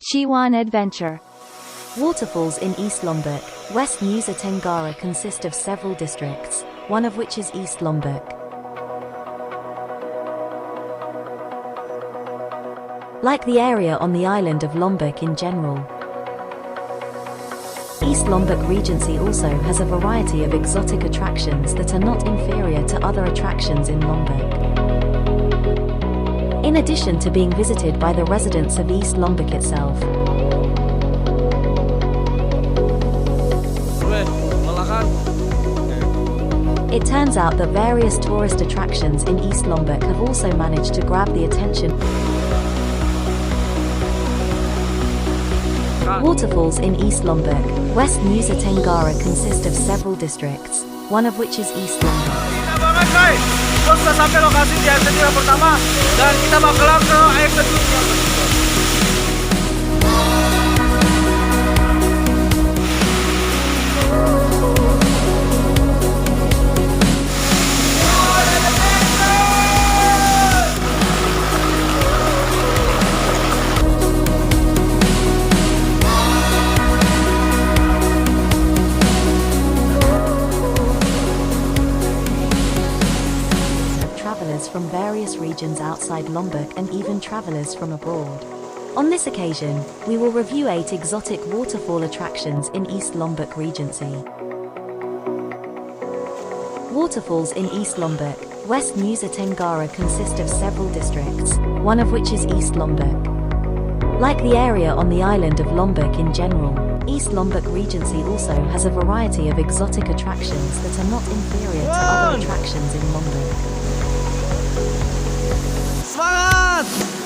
Chiwan Adventure. Waterfalls in East Lombok, West Nusa Tenggara consist of several districts, one of which is East Lombok. Like the area on the island of Lombok in general, East Lombok Regency also has a variety of exotic attractions that are not inferior to other attractions in Lombok. In addition to being visited by the residents of East Lombok itself, it turns out that various tourist attractions in East Lombok have also managed to grab the attention. Waterfalls in East Lombok, West Nusa Tenggara consist of several districts, one of which is East Lombok. Kita sudah sampai lokasi di air terjun yang pertama dan kita bakalan ke air terjun yang kedua. Travelers from various regions outside Lombok and even travelers from abroad. On this occasion, we will review 8 exotic waterfall attractions in East Lombok Regency. Waterfalls in East Lombok, West Nusa Tenggara consist of several districts, one of which is East Lombok. Like the area on the island of Lombok in general, East Lombok Regency also has a variety of exotic attractions that are not inferior to other attractions in Lombok. Semangat!